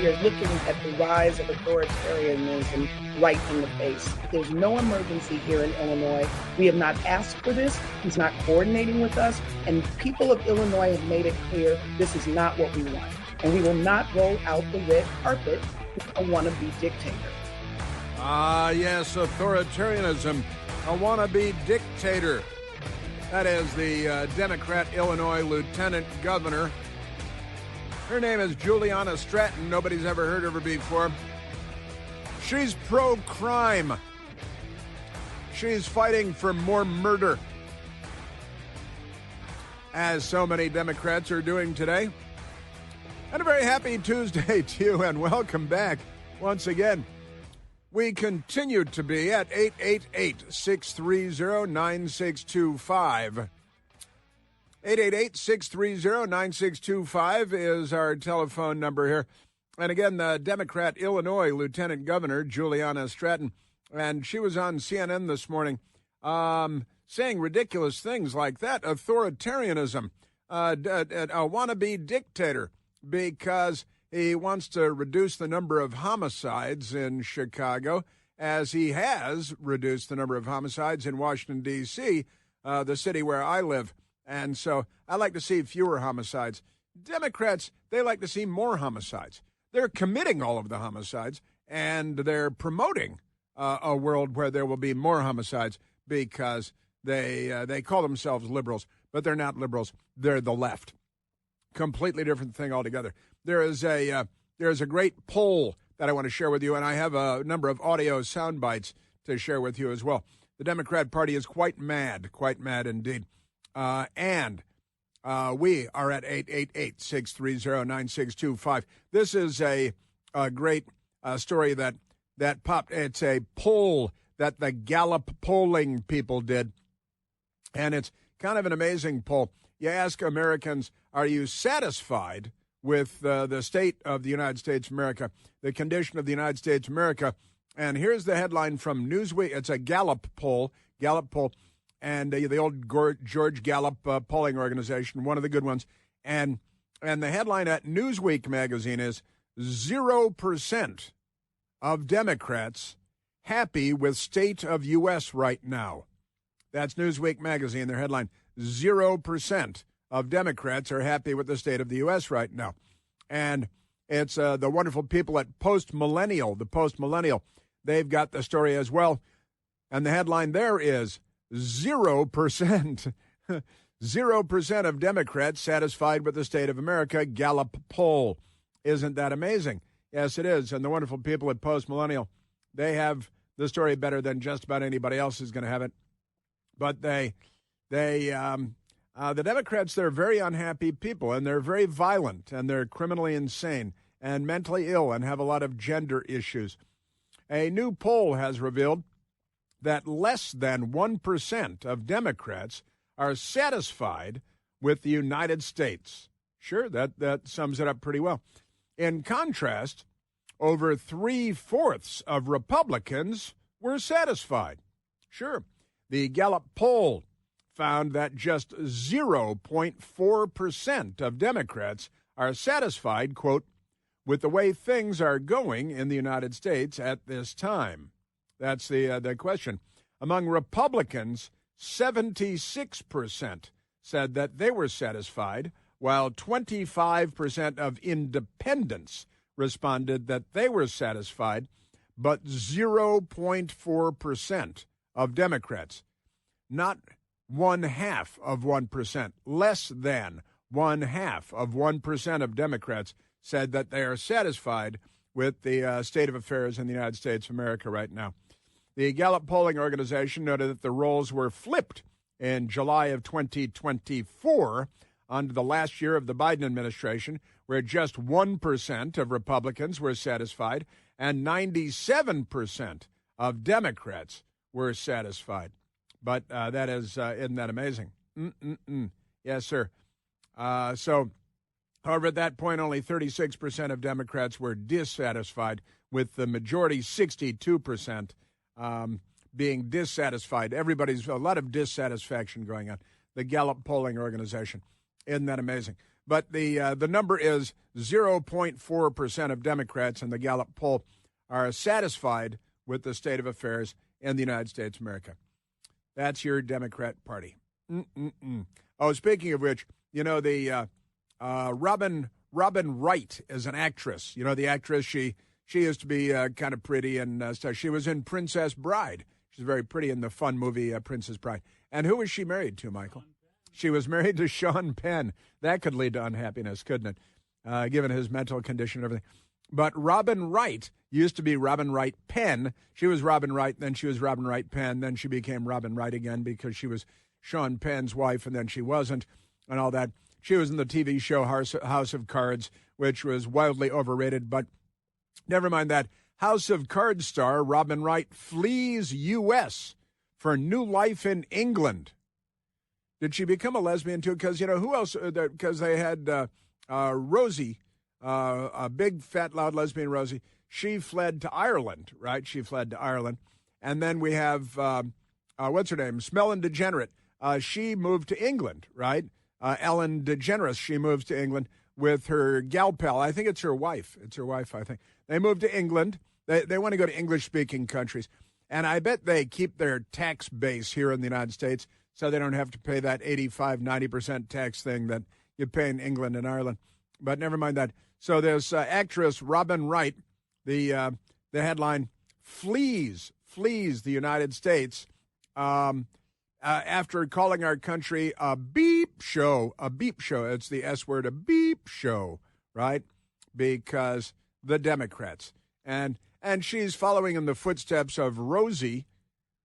we are looking at the rise of authoritarianism right in the face. There's no emergency here in Illinois. We have not asked for this. He's not coordinating with us. And people of Illinois have made it clear this is not what we want. And we will not roll out the red carpet with a wannabe dictator. Yes, authoritarianism, a wannabe dictator. That is the Democrat Illinois Lieutenant Governor. Her name is Juliana Stratton. Nobody's ever heard of her before. She's pro-crime. She's fighting for more murder, as so many Democrats are doing today. And a very happy Tuesday to you, and welcome back once again. We continue to be at 888-630-9625. 888-630-9625 is our telephone number here. And again, the Democrat Illinois Lieutenant Governor, Juliana Stratton, and she was on CNN this morning saying ridiculous things like that, authoritarianism, a wannabe dictator, because he wants to reduce the number of homicides in Chicago, as he has reduced the number of homicides in Washington, D.C., the city where I live. And so I like to see fewer homicides. Democrats, they like to see more homicides. They're committing all of the homicides, and they're promoting a world where there will be more homicides because they call themselves liberals, but they're not liberals. They're the left. Completely different thing altogether. There is a great poll that I want to share with you, and I have a number of audio sound bites to share with you as well. The Democrat Party is quite mad indeed. And we are at 888-630-9625. This is a great story that popped. It's a poll that the Gallup polling people did, and it's kind of an amazing poll. You ask Americans, are you satisfied with the state of the United States of America, the condition of the United States of America? And here's the headline from Newsweek. It's a Gallup poll, and the old George Gallup polling organization, one of the good ones. And the headline at Newsweek magazine is 0% of Democrats happy with state of U.S. right now. That's Newsweek magazine, their headline, 0% of Democrats are happy with the state of the U.S. right now. And it's the wonderful people at the Post-Millennial, they've got the story as well. And the headline there is 0%. 0% of Democrats satisfied with the state of America, Gallup poll. Isn't that amazing? Yes, it is. And the wonderful people at Post-Millennial, they have the story better than just about anybody else is going to have it. But the Democrats, they're very unhappy people, and they're very violent, and they're criminally insane and mentally ill and have a lot of gender issues. A new poll has revealed that less than 1% of Democrats are satisfied with the United States. Sure, that sums it up pretty well. In contrast, over 3/4 of Republicans were satisfied. Sure, the Gallup poll found that just 0.4% of Democrats are satisfied, quote, with the way things are going in the United States at this time. That's the question. Among Republicans, 76% said that they were satisfied, while 25% of independents responded that they were satisfied, but 0.4% of Democrats, not 0.5%, less than 0.5% of Democrats said that they are satisfied with the state of affairs in the United States of America right now. The Gallup polling organization noted that the roles were flipped in July of 2024 under the last year of the Biden administration, where just 1% of Republicans were satisfied and 97% of Democrats were satisfied. But that is, isn't that amazing? Yes, sir. However, at that point, only 36% of Democrats were dissatisfied, with the majority, 62%, being dissatisfied. A lot of dissatisfaction going on. The Gallup polling organization. Isn't that amazing? But the number is 0.4% of Democrats in the Gallup poll are satisfied with the state of affairs in the United States of America. That's your Democrat Party. Oh, speaking of which, you know, the Robin Wright is an actress. You know, the actress, she used to be kind of pretty and stuff. She was in Princess Bride. She's very pretty in the fun movie Princess Bride. And who was she married to, Michael? She was married to Sean Penn. That could lead to unhappiness, couldn't it, given his mental condition and everything. But Robin Wright used to be Robin Wright Penn. She was Robin Wright, then she was Robin Wright Penn, then she became Robin Wright again because she was Sean Penn's wife, and then she wasn't, and all that. She was in the TV show House of Cards, which was wildly overrated, but never mind that. House of Cards star Robin Wright flees U.S. for new life in England. Did she become a lesbian, too? Because, you know, who else? Because they had Rosie, a big, fat, loud lesbian Rosie. She fled to Ireland, right? She fled to Ireland. And then we have, what's her name? Smellin' Degenerate. She moved to England, right? Ellen DeGeneres, she moves to England with her gal pal. I think it's her wife. It's her wife, I think. They moved to England. They want to go to English-speaking countries. And I bet they keep their tax base here in the United States so they don't have to pay that 85, 90% tax thing that you pay in England and Ireland. But never mind that. So there's actress Robin Wright. The headline, flees the United States after calling our country a beep show. A beep show. It's the S word, a beep show, right? Because the Democrats. And she's following in the footsteps of Rosie,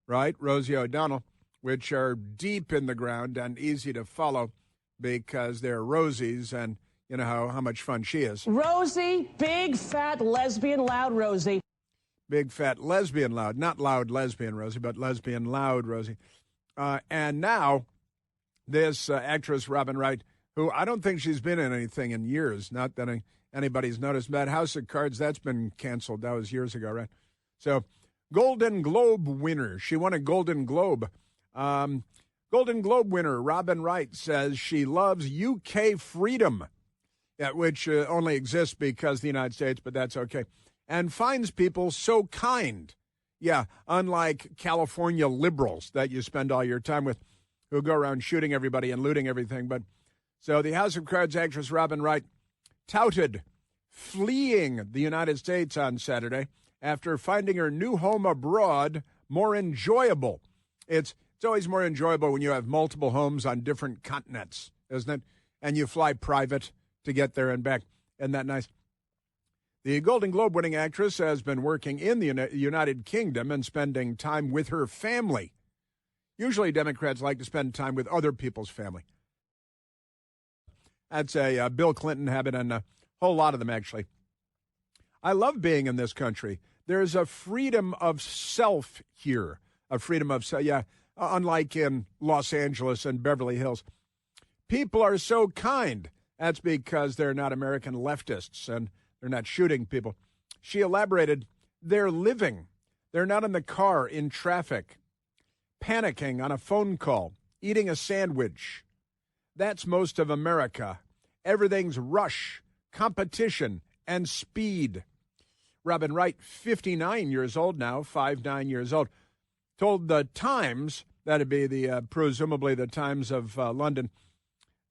right? Rosie O'Donnell, which are deep in the ground and easy to follow because they're Rosies, and you know how much fun she is. Rosie, big, fat, lesbian, loud Rosie. Big, fat, lesbian, loud. Not loud lesbian Rosie, but lesbian, loud Rosie. And now this actress, Robin Wright, who I don't think she's been in anything in years, not that anybody's noticed. That House of Cards, that's been canceled. That was years ago, right? So, Golden Globe winner. She won a Golden Globe. Golden Globe winner Robin Wright says she loves UK freedom, which only exists because the United States, but that's okay, and finds people so kind. Yeah, unlike California liberals that you spend all your time with, who go around shooting everybody and looting everything. But so the House of Cards actress Robin Wright touted fleeing the United States on Saturday after finding her new home abroad more enjoyable. It's always more enjoyable when you have multiple homes on different continents, isn't it? And you fly private to get there and back. Isn't that nice? The Golden Globe-winning actress has been working in the United Kingdom and spending time with her family. Usually Democrats like to spend time with other people's family. That's a Bill Clinton habit, and a whole lot of them, actually. I love being in this country. There's a freedom of self here, a freedom of self, unlike in Los Angeles and Beverly Hills. People are so kind. That's because they're not American leftists, and they're not shooting people. She elaborated, they're living. They're not in the car, in traffic, panicking on a phone call, eating a sandwich. That's most of America. Everything's rush, competition, and speed. Robin Wright, 59 years old now, 59 years old, told the Times, that'd be the presumably the Times of London,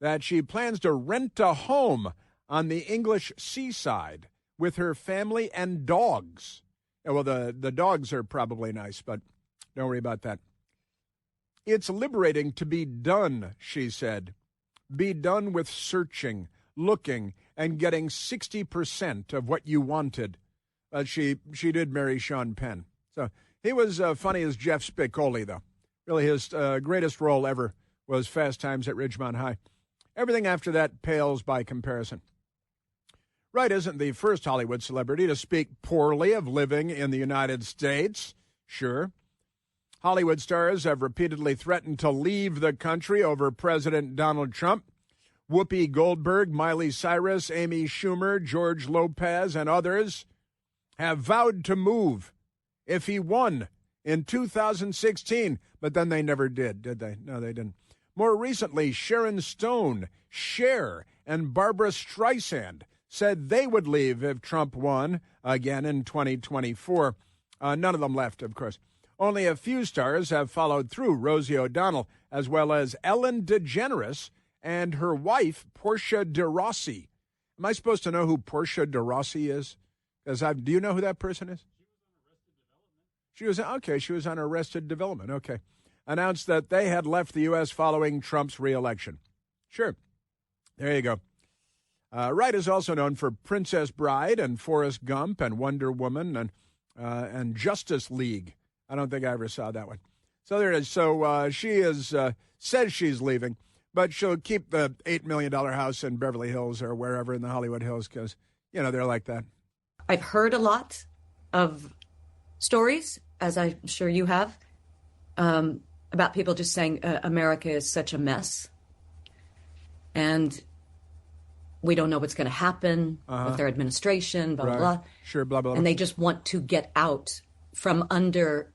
that she plans to rent a home on the English seaside with her family and dogs. Well, the dogs are probably nice, but don't worry about that. It's liberating to be done, she said. Be done with searching, looking, and getting 60% of what you wanted. She did marry Sean Penn. So he was funny as Jeff Spicoli, though. Really, his greatest role ever was Fast Times at Ridgemont High. Everything after that pales by comparison. Wright isn't the first Hollywood celebrity to speak poorly of living in the United States. Sure. Hollywood stars have repeatedly threatened to leave the country over President Donald Trump. Whoopi Goldberg, Miley Cyrus, Amy Schumer, George Lopez, and others have vowed to move if he won in 2016. But then they never did they? No, they didn't. More recently, Sharon Stone, Cher, and Barbara Streisand said they would leave if Trump won again in 2024. None of them left, of course. Only a few stars have followed through, Rosie O'Donnell, as well as Ellen DeGeneres and her wife, Portia de Rossi. Am I supposed to know who Portia de Rossi is? Do you know who that person is? She was on Arrested Development. Okay. Announced that they had left the U.S. following Trump's reelection. Sure. There you go. Wright is also known for Princess Bride and Forrest Gump and Wonder Woman and Justice League. I don't think I ever saw that one. So there it is. So she says she's leaving, but she'll keep the $8 million house in Beverly Hills or wherever in the Hollywood Hills because, they're like that. I've heard a lot of stories, as I'm sure you have, about people just saying America is such a mess. And we don't know what's going to happen with their administration, blah, blah, blah. Sure, blah, blah, blah. And they just want to get out from under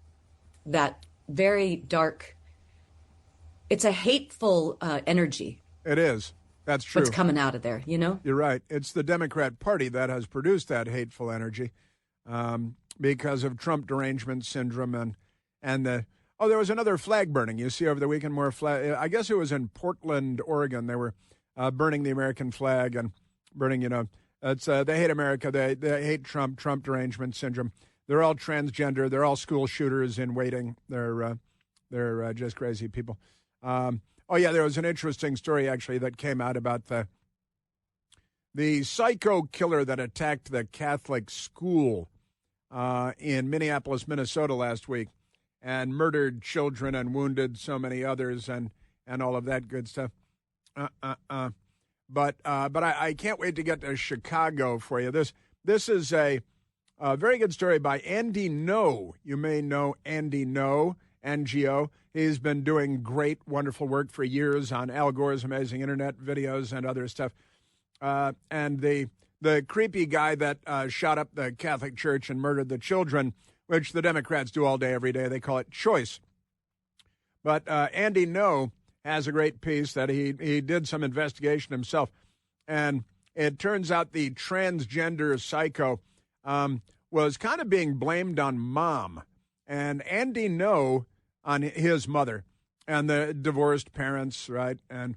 that very dark, it's a hateful energy. It is. That's true. What's coming out of there, You're right. It's the Democrat Party that has produced that hateful energy because of Trump derangement syndrome and there was another flag burning. You see over the weekend more flag. I guess it was in Portland, Oregon. They were burning the American flag and burning, it's they hate America. They hate Trump derangement syndrome. They're all transgender. They're all school shooters in waiting. They're just crazy people. There was an interesting story, actually, that came out about the psycho killer that attacked the Catholic school in Minneapolis, Minnesota last week and murdered children and wounded so many others and all of that good stuff. But I can't wait to get to Chicago for you. This is a very good story by Andy Ngo. You may know Andy Ngo, NGO. He's been doing great, wonderful work for years on Al Gore's amazing internet videos and other stuff. And the creepy guy that shot up the Catholic Church and murdered the children, which the Democrats do all day, every day. They call it choice. But Andy Ngo has a great piece that he did some investigation himself. And it turns out the transgender psycho was kind of being blamed on mom. And Andy Ngo on his mother and the divorced parents, right? And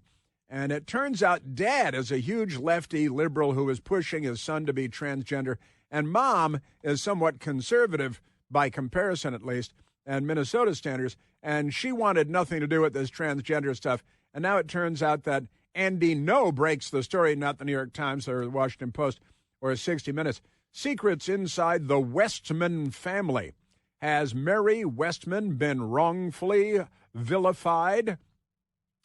it turns out dad is a huge lefty liberal who is pushing his son to be transgender. And mom is somewhat conservative by comparison, at least, and Minnesota standards. And she wanted nothing to do with this transgender stuff. And now it turns out that Andy Ngo breaks the story, not the New York Times or the Washington Post or 60 Minutes. Secrets inside the Westman family. Has Mary Westman been wrongfully vilified?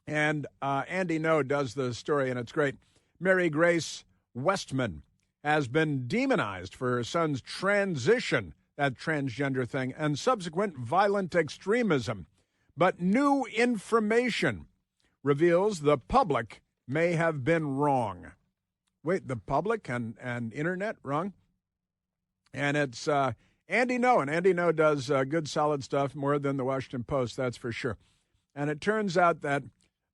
And Andy Ngo does the story, and it's great. Mary Grace Westman has been demonized for her son's transition, that transgender thing, and subsequent violent extremism. But new information reveals the public may have been wrong. Wait, the public and internet wrong? And it's Andy Ngo, and Andy Ngo does good, solid stuff, more than the Washington Post, that's for sure. And it turns out that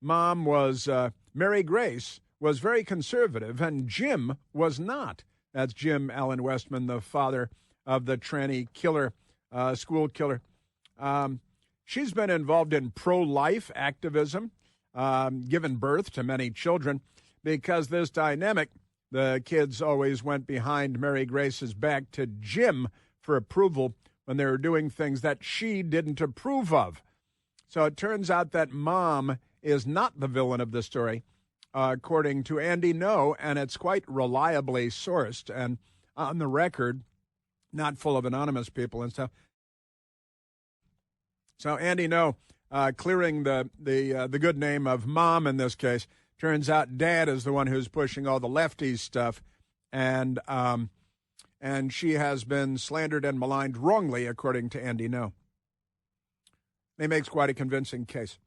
mom was, Mary Grace, was very conservative, and Jim was not. That's Jim Allen Westman, the father of the tranny killer, school killer. She's been involved in pro-life activism, given birth to many children, because this dynamic, the kids always went behind Mary Grace's back to Jim for approval when they were doing things that she didn't approve of. So it turns out that mom is not the villain of the story, according to Andy Ngo, and it's quite reliably sourced and on the record, not full of anonymous people and stuff. So Andy Ngo clearing the good name of mom in this case. Turns out dad is the one who's pushing all the lefties stuff, and she has been slandered and maligned wrongly, according to Andy Ngo. He makes quite a convincing case.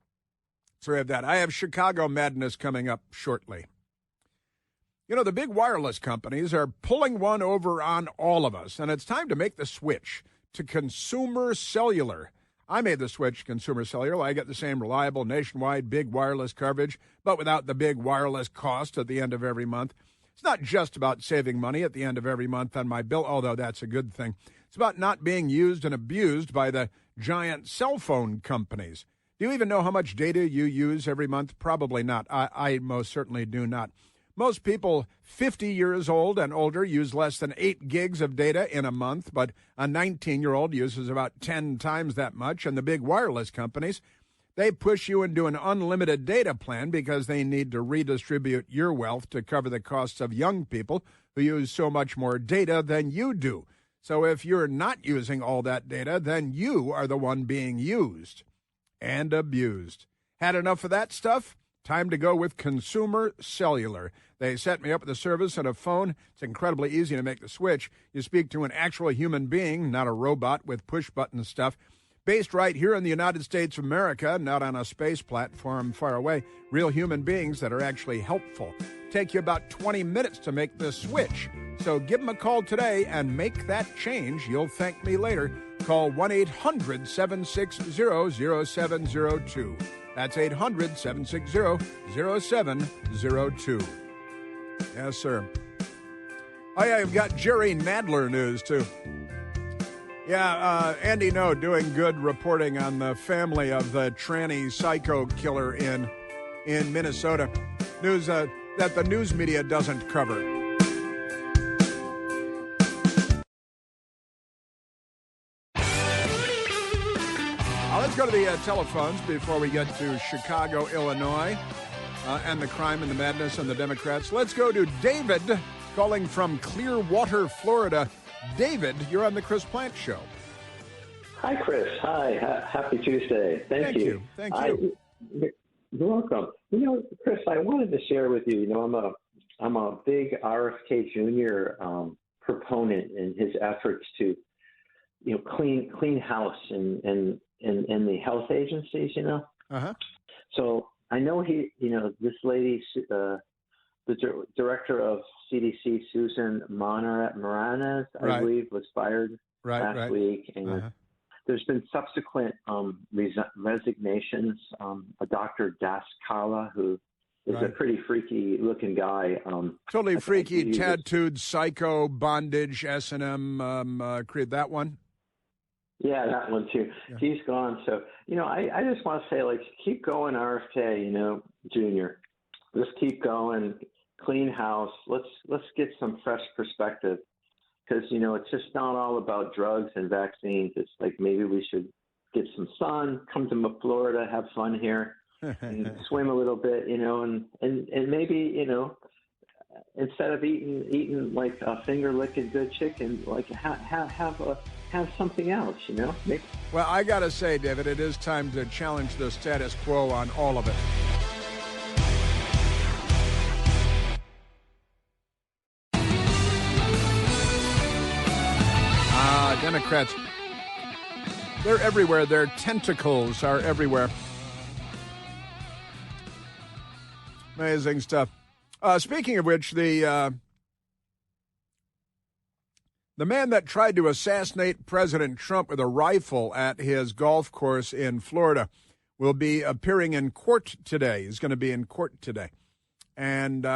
So we have that. I have Chicago madness coming up shortly. You know, the big wireless companies are pulling one over on all of us, and it's time to make the switch to consumer cellular. I made the switch to Consumer Cellular. I get the same reliable, nationwide, big wireless coverage, but without the big wireless cost at the end of every month. It's not just about saving money at the end of every month on my bill, although that's a good thing. It's about not being used and abused by the giant cell phone companies. Do you even know how much data you use every month? Probably not. I most certainly do not. Most people 50 years old and older use less than 8 gigs of data in a month, but a 19-year-old uses about 10 times that much. And the big wireless companies, they push you into an unlimited data plan because they need to redistribute your wealth to cover the costs of young people who use so much more data than you do. So if you're not using all that data, then you are the one being used and abused. Had enough of that stuff? Time to go with Consumer Cellular. They set me up with a service and a phone. It's incredibly easy to make the switch. You speak to an actual human being, not a robot with push-button stuff. Based right here in the United States of America, not on a space platform far away. Real human beings that are actually helpful. Take you about 20 minutes to make the switch. So give them a call today and make that change. You'll thank me later. Call 1-800-760-0702. That's 800-760-0702. Yes, sir. Oh, yeah, you've got Jerry Nadler news, too. Yeah, Andy No doing good reporting on the family of the tranny psycho killer in Minnesota. News that the news media doesn't cover. Let's go to the telephones before we get to Chicago, Illinois, and the crime and the madness and the Democrats. Let's go to David calling from Clearwater, Florida. David, you're on the Chris Plante Show. Hi, Chris. Hi. Happy Tuesday. Thank you. Thank you. You're welcome. Chris, I wanted to share with you, I'm a big RFK Jr. Proponent in his efforts to, clean house in the health agencies, Uh-huh. So I know this lady, the director of CDC, Susan Moranez, I believe, was fired last week. And there's been subsequent resignations. A Dr. Daskala, who is a pretty freaky-looking guy. Totally freaky, tattooed, psycho, bondage, S&M, create that one? Yeah, that one too. Yeah. He's gone. So, I just want to say, keep going, RFK, Junior. Let's keep going. Clean house. Let's get some fresh perspective, because, it's just not all about drugs and vaccines. It's like maybe we should get some sun, come to Florida, have fun here, and swim a little bit, and maybe, instead of eating like a finger licking good chicken, have something else, Well, I got to say, David, it is time to challenge the status quo on all of it. Democrats, they're everywhere. Their tentacles are everywhere. Amazing stuff. Speaking of which, the man that tried to assassinate President Trump with a rifle at his golf course in Florida will be appearing in court today. He's going to be in court today. And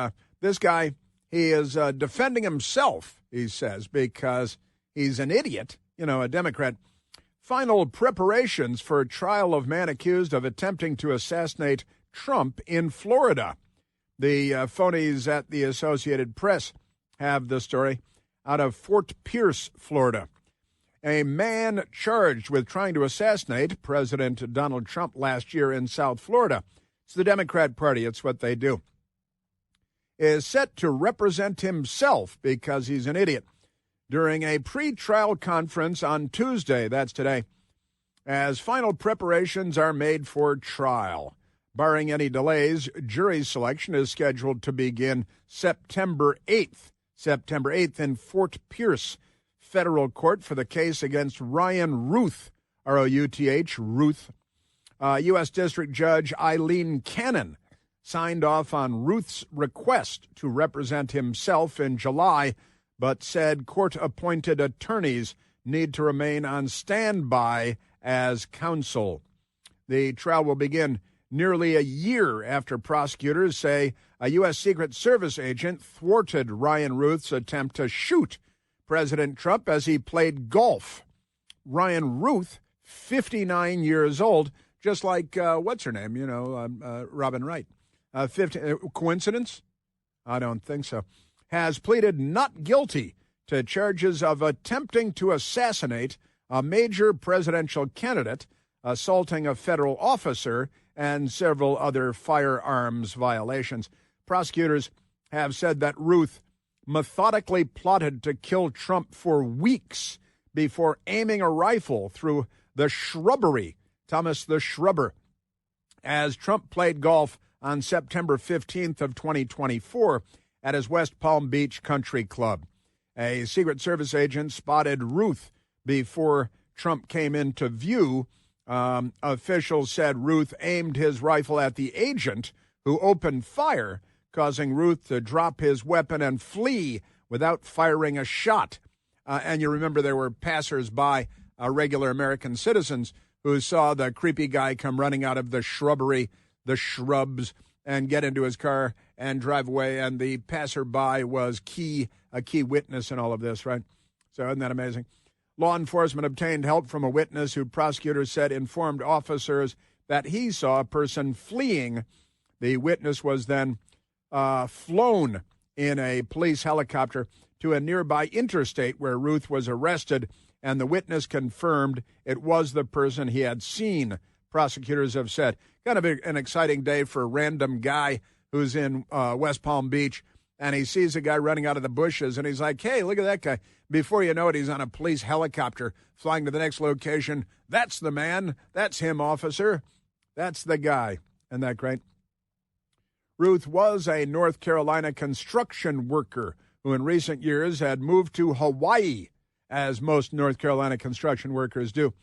this guy, he is defending himself, he says, because he's an idiot, a Democrat. Final preparations for a trial of man accused of attempting to assassinate Trump in Florida. The phonies at the Associated Press have the story out of Fort Pierce, Florida. A man charged with trying to assassinate President Donald Trump last year in South Florida. It's the Democrat Party. It's what they do. Is set to represent himself because he's an idiot during a pre-trial conference on Tuesday, that's today, as final preparations are made for trial. Barring any delays, jury selection is scheduled to begin September 8th in Fort Pierce Federal Court for the case against Ryan Ruth, R-O-U-T-H, Ruth. U.S. District Judge Eileen Cannon signed off on Ruth's request to represent himself in July, but said court-appointed attorneys need to remain on standby as counsel. The trial will begin nearly a year after prosecutors say a U.S. Secret Service agent thwarted Ryan Ruth's attempt to shoot President Trump as he played golf. Ryan Ruth, 59 years old, just like, what's her name, Robin Wright. Coincidence? I don't think so. Has pleaded not guilty to charges of attempting to assassinate a major presidential candidate, assaulting a federal officer, and several other firearms violations. Prosecutors have said that Ruth methodically plotted to kill Trump for weeks before aiming a rifle through the shrubbery, Thomas the Shrubber, as Trump played golf on September 15th of 2024 at his West Palm Beach Country Club. A Secret Service agent spotted Ruth before Trump came into view. Officials said Ruth aimed his rifle at the agent, who opened fire, causing Ruth to drop his weapon and flee without firing a shot. And you remember there were passers-by, regular American citizens, who saw the creepy guy come running out of the shrubbery, the shrubs, and get into his car and drive away. And the passerby was a key witness in all of this, right? So isn't that amazing? Law enforcement obtained help from a witness who prosecutors said informed officers that he saw a person fleeing. The witness was then flown in a police helicopter to a nearby interstate where Ruth was arrested, and the witness confirmed it was the person he had seen, prosecutors have said. Kind of an exciting day for a random guy who's in West Palm Beach, and he sees a guy running out of the bushes, and he's like, hey, look at that guy. Before you know it, he's on a police helicopter flying to the next location. That's the man. That's him, officer. That's the guy. Isn't that great? Ruth was a North Carolina construction worker who in recent years had moved to Hawaii, as most North Carolina construction workers do.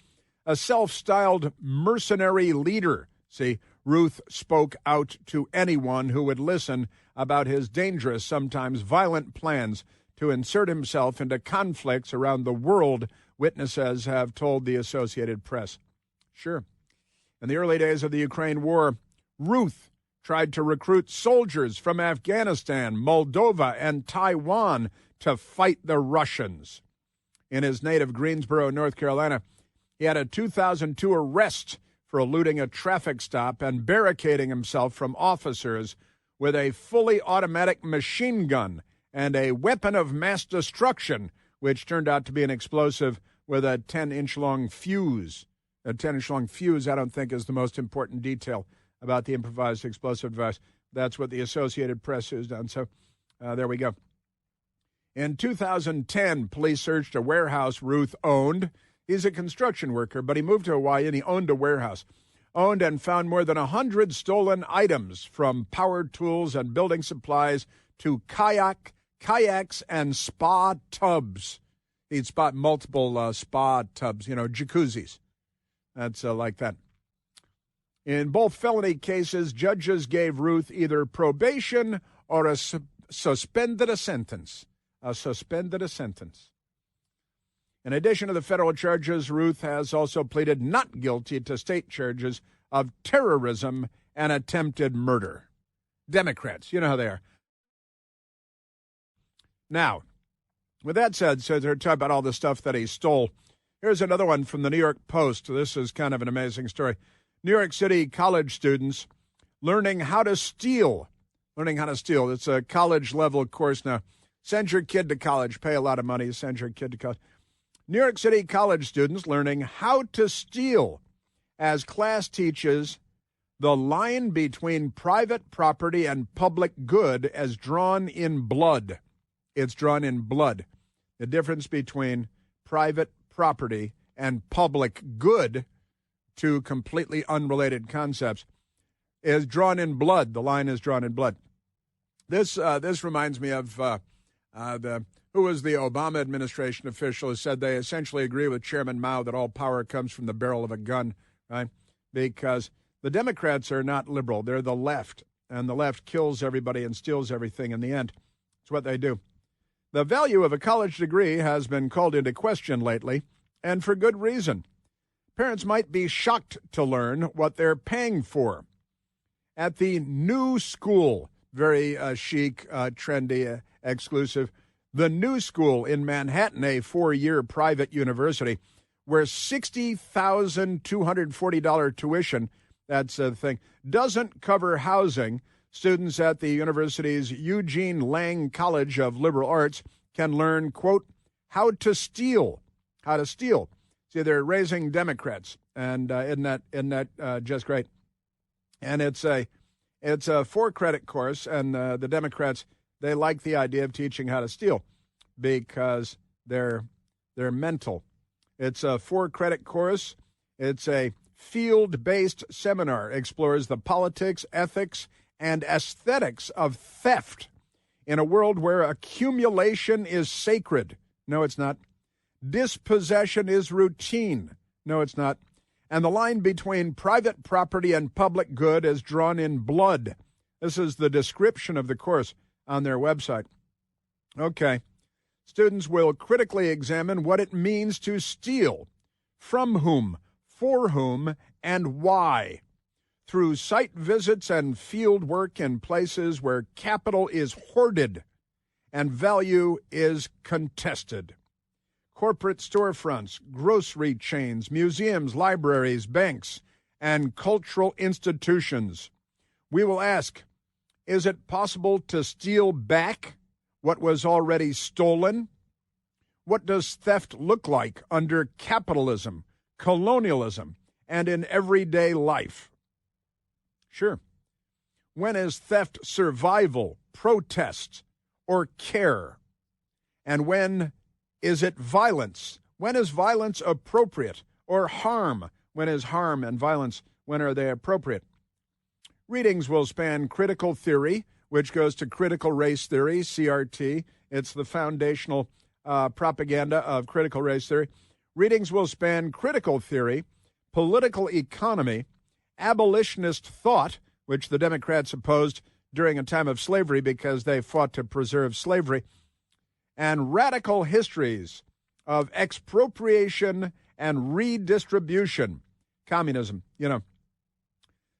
A self-styled mercenary leader. See, Ruth spoke out to anyone who would listen about his dangerous, sometimes violent plans to insert himself into conflicts around the world, witnesses have told the Associated Press. Sure. In the early days of the Ukraine war, Ruth tried to recruit soldiers from Afghanistan, Moldova, and Taiwan to fight the Russians. In his native Greensboro, North Carolina, he had a 2002 arrest for eluding a traffic stop and barricading himself from officers with a fully automatic machine gun and a weapon of mass destruction, which turned out to be an explosive with a 10-inch-long fuse. A 10-inch-long fuse, I don't think, is the most important detail about the improvised explosive device. That's what the Associated Press has done. So there we go. In 2010, police searched a warehouse Ruth owned. He's a construction worker, but he moved to Hawaii and he owned a warehouse. Owned and found more than 100 stolen items, from power tools and building supplies to kayaks and spa tubs. He'd spot multiple spa tubs, jacuzzis. That's like that. In both felony cases, judges gave Ruth either probation or a suspended sentence. In addition to the federal charges, Ruth has also pleaded not guilty to state charges of terrorism and attempted murder. Democrats, you know how they are. Now, with that said, so they're talking about all the stuff that he stole. Here's another one from the New York Post. This is kind of an amazing story. New York City college students learning how to steal. It's a college-level course now. Send your kid to college. Pay a lot of money. Send your kid to college. New York City college students learning how to steal as class teaches the line between private property and public good as drawn in blood. It's drawn in blood. The difference between private property and public good, two completely unrelated concepts, is drawn in blood. The line is drawn in blood. This reminds me of who was the Obama administration official who said they essentially agree with Chairman Mao that all power comes from the barrel of a gun, right? Because the Democrats are not liberal. They're the left, and the left kills everybody and steals everything in the end. It's what they do. The value of a college degree has been called into question lately, and for good reason. Parents might be shocked to learn what they're paying for. At the New School, very chic, trendy, exclusive, the New School in Manhattan, a 4-year private university, where $60,240 tuition, that's the thing, doesn't cover housing. Students at the university's Eugene Lang College of Liberal Arts can learn, quote, how to steal. See, they're raising Democrats, and isn't that just great? And it's a 4-credit course, and the Democrats, they like the idea of teaching how to steal because they're mental. It's a 4-credit course. It's a field-based seminar, explores the politics, ethics, and aesthetics of theft in a world where accumulation is sacred. No, it's not. Dispossession is routine. No, it's not. And the line between private property and public good is drawn in blood. This is the description of the course on their website. Okay. Students will critically examine what it means to steal, from whom, for whom, and why, through site visits and field work in places where capital is hoarded and value is contested. Corporate storefronts, grocery chains, museums, libraries, banks, and cultural institutions. We will ask, is it possible to steal back what was already stolen? What does theft look like under capitalism, colonialism, and in everyday life? Sure. When is theft survival, protest, or care? And when is it violence? When is violence appropriate? Or harm? When is harm and violence, when are they appropriate? Readings will span critical theory, which goes to critical race theory, CRT. It's the foundational propaganda of critical race theory. Readings will span critical theory, political economy, abolitionist thought, which the Democrats opposed during a time of slavery because they fought to preserve slavery, and radical histories of expropriation and redistribution. Communism,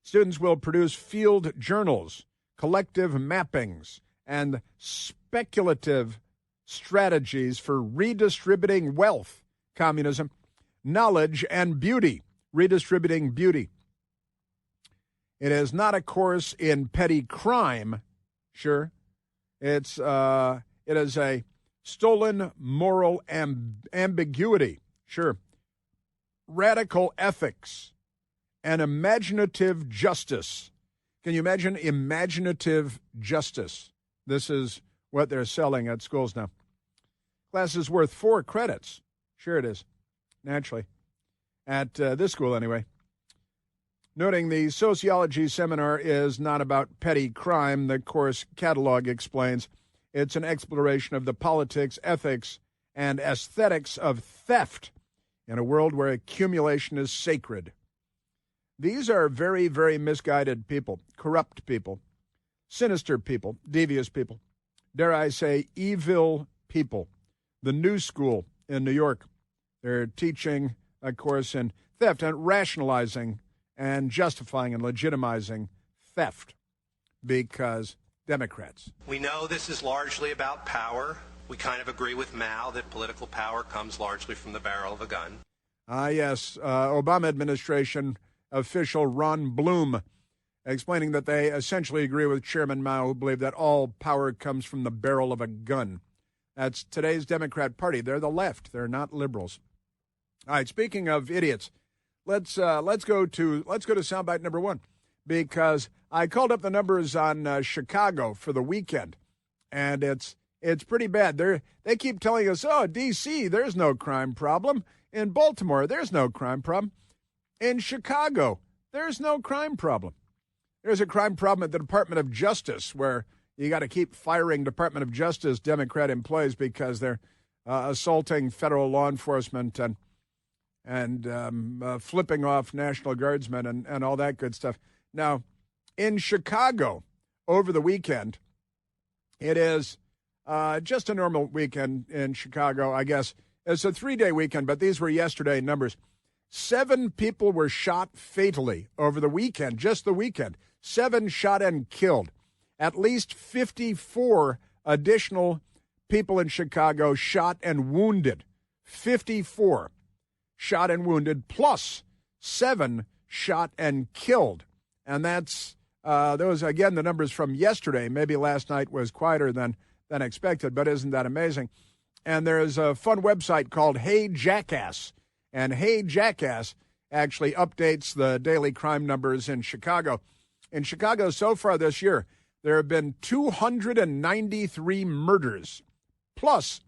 Students will produce field journals, collective mappings, and speculative strategies for redistributing wealth. Communism, knowledge, and beauty. Redistributing beauty. It is not a course in petty crime. Sure. It is a stolen moral ambiguity. Sure. Radical ethics and imaginative justice. Can you imagine imaginative justice? This is what they're selling at schools now. Class is worth 4 credits. Sure it is. Naturally. At this school, anyway. Noting the sociology seminar is not about petty crime, the course catalog explains. It's an exploration of the politics, ethics, and aesthetics of theft in a world where accumulation is sacred. These are very, very misguided people, corrupt people, sinister people, devious people, dare I say, evil people. The New School in New York, they're teaching a course in theft and rationalizing and justifying and legitimizing theft because Democrats. We know this is largely about power. We kind of agree with Mao that political power comes largely from the barrel of a gun. Yes, Obama administration official Ron Bloom explaining that they essentially agree with Chairman Mao, who believed that all power comes from the barrel of a gun. That's today's Democrat Party. They're the left. They're not liberals. All right, speaking of idiots, let's go to soundbite number 1, because I called up the numbers on Chicago for the weekend, and it's pretty bad. They keep telling us, oh, D.C., there's no crime problem. In Baltimore, there's no crime problem. In Chicago, there's no crime problem. There's a crime problem at the Department of Justice, where you got to keep firing Department of Justice Democrat employees because they're assaulting federal law enforcement and flipping off National Guardsmen and all that good stuff. Now, in Chicago, over the weekend, it is just a normal weekend in Chicago, I guess. It's a 3-day weekend, but these were yesterday numbers. 7 people were shot fatally over the weekend, just the weekend. 7 shot and killed. At least 54 additional people in Chicago shot and wounded. 54 shot and wounded, plus 7 shot and killed. And that's those, again, the numbers from yesterday. Maybe last night was quieter than expected, but isn't that amazing? And there's a fun website called Hey Jackass. And Hey Jackass actually updates the daily crime numbers in Chicago. In Chicago so far this year, there have been 293 murders, plus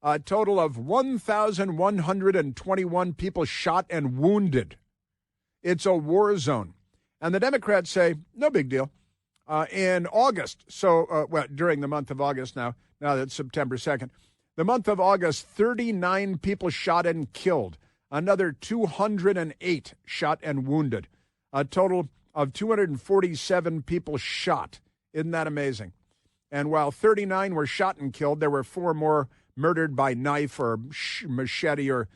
a total of 1,121 people shot and wounded. It's a war zone. And the Democrats say, no big deal. In August, during the month of August now that's September 2nd, the month of August, 39 people shot and killed. Another 208 shot and wounded. A total of 247 people shot. Isn't that amazing? And while 39 were shot and killed, there were 4 more murdered by knife or machete or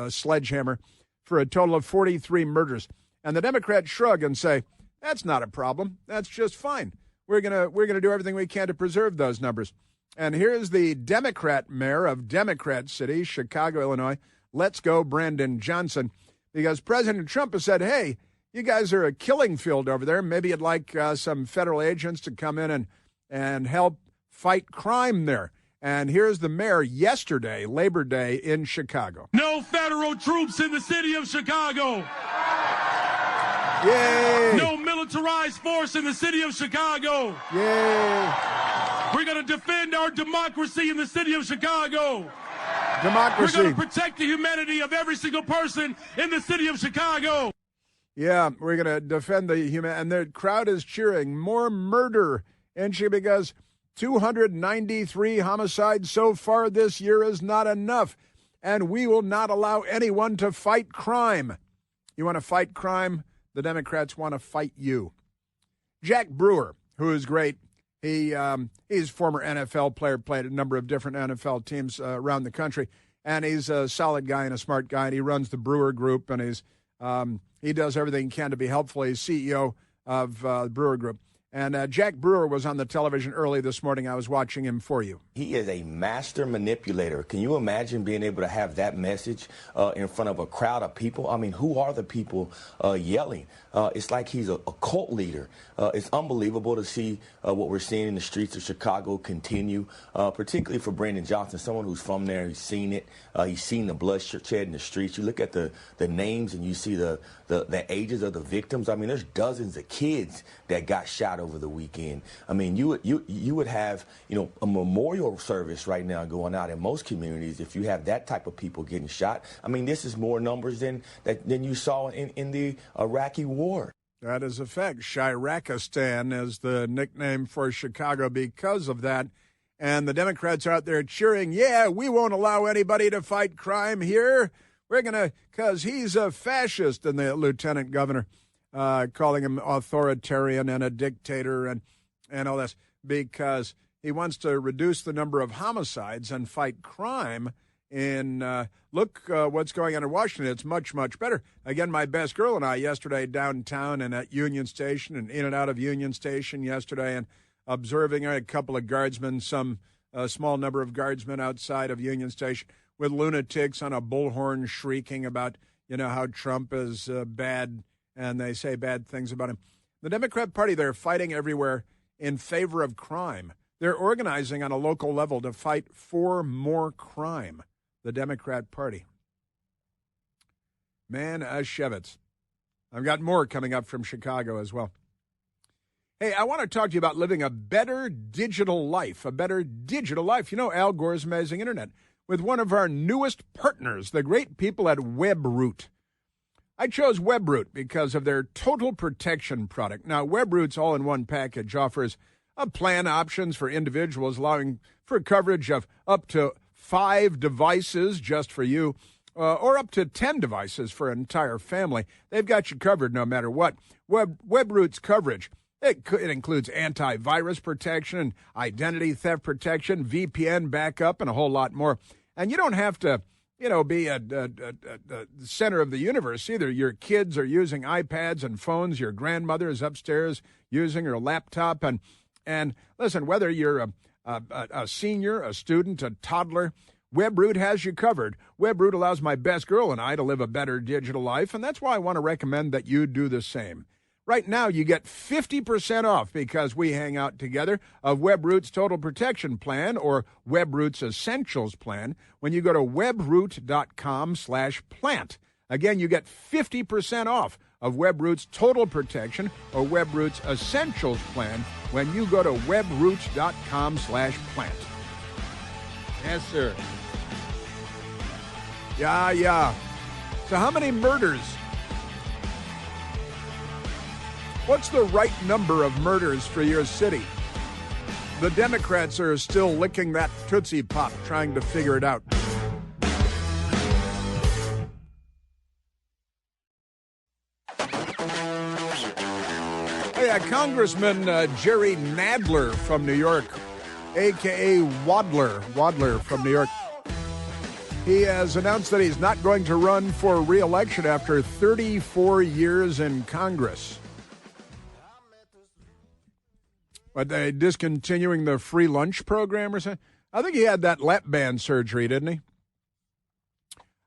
sledgehammer, for a total of 43 murders. And the Democrats shrug and say, that's not a problem. That's just fine. We're gonna do everything we can to preserve those numbers. And here's the Democrat mayor of Democrat City, Chicago, Illinois. Let's go, Brandon Johnson, because President Trump has said, hey, you guys are a killing field over there. Maybe you'd like some federal agents to come in and help fight crime there. And here's the mayor yesterday, Labor Day, in Chicago. No federal troops in the city of Chicago. Yay! No militarized force in the city of Chicago. Yay! We're going to defend our democracy in the city of Chicago. Democracy. We're going to protect the humanity of every single person in the city of Chicago. Yeah, we're going to defend the human. And the crowd is cheering. More murder. And because 293 homicides so far this year is not enough. And we will not allow anyone to fight crime. You want to fight crime? The Democrats want to fight you. Jack Brewer, who is great. He's a former NFL player, played a number of different NFL teams around the country. And he's a solid guy and a smart guy. And he runs the Brewer Group. And he does everything he can to be helpful. He's CEO of the Brewer Group. And Jack Brewer was on the television early this morning. I was watching him for you. He is a master manipulator. Can you imagine being able to have that message in front of a crowd of people? I mean, who are the people yelling? It's like he's a cult leader. It's unbelievable to see what we're seeing in the streets of Chicago continue, particularly for Brandon Johnson, someone who's from there. He's seen it. He's seen the bloodshed in the streets. You look at the names and you see the ages of the victims. I mean, there's dozens of kids that got shot over the weekend. I mean, you would have, a memorial service right now going out in most communities if you have that type of people getting shot. I mean, this is more numbers than you saw in the Iraqi war. That is a fact. Shirakistan is the nickname for Chicago because of that. And the Democrats are out there cheering, yeah, we won't allow anybody to fight crime here. We're going to, because he's a fascist, and the lieutenant governor calling him authoritarian and a dictator and all this, because he wants to reduce the number of homicides and fight crime. Look what's going on in Washington. It's much, much better. Again, my best girl and I yesterday downtown and at Union Station and in and out of Union Station yesterday, and observing a couple of guardsmen, a small number of guardsmen outside of Union Station with lunatics on a bullhorn shrieking about, how Trump is bad, and they say bad things about him. The Democrat Party, they're fighting everywhere in favor of crime. They're organizing on a local level to fight for more crime. The Democrat Party. Man, Shevitz. I've got more coming up from Chicago as well. Hey, I want to talk to you about living a better digital life. A better digital life. Al Gore's Amazing Internet with one of our newest partners, the great people at WebRoot. I chose WebRoot because of their Total Protection product. Now, WebRoot's all-in-one package offers plan options for individuals, allowing for coverage of up to 5 devices just for you, or up to 10 devices for an entire family. They've got you covered no matter what. WebRoot's coverage, it includes antivirus protection, identity theft protection, VPN backup, and a whole lot more. And you don't have to be at the center of the universe. Either your kids are using iPads and phones, your grandmother is upstairs using her laptop, and listen, whether you're a senior, a student, a toddler, WebRoot has you covered. WebRoot allows my best girl and I to live a better digital life, and that's why I want to recommend that you do the same. Right now, you get 50% off because we hang out together of WebRoot's Total Protection Plan or WebRoot's Essentials Plan when you go to webroot.com/plant. Again, you get 50% off of WebRoot's Total Protection or WebRoot's Essentials Plan when you go to webroot.com/plant. Yes, sir. Yeah. So how many murders? What's the right number of murders for your city? The Democrats are still licking that Tootsie Pop, trying to figure it out. Hey, Congressman Jerry Nadler from New York, a.k.a. Wadler from New York, he has announced that he's not going to run for re-election after 34 years in Congress. But they discontinuing the free lunch program or something? I think he had that lap band surgery, didn't he?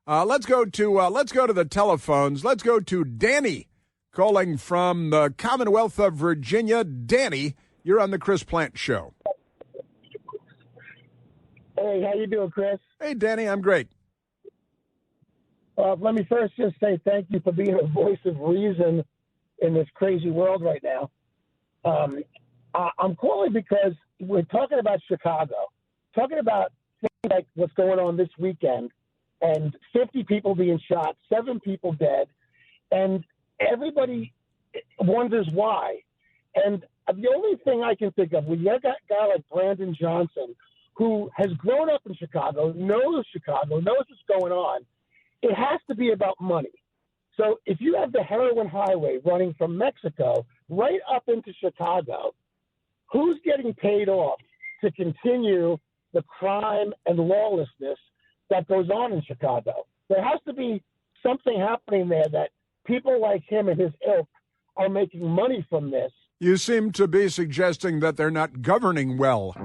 Let's go to the telephones. Let's go to Danny calling from the Commonwealth of Virginia. Danny, you're on the Chris Plant Show. Hey, how you doing, Chris? Hey, Danny, I'm great. Let me first just say thank you for being a voice of reason in this crazy world right now. I'm calling because we're talking about Chicago, talking about things like what's going on this weekend, and 50 people being shot, 7 people dead, and everybody wonders why. And the only thing I can think of, when you got a guy like Brandon Johnson, who has grown up in Chicago, knows what's going on, it has to be about money. So if you have the heroin highway running from Mexico right up into Chicago, who's getting paid off to continue the crime and lawlessness that goes on in Chicago? There has to be something happening there that people like him and his ilk are making money from this. You seem to be suggesting that they're not governing well.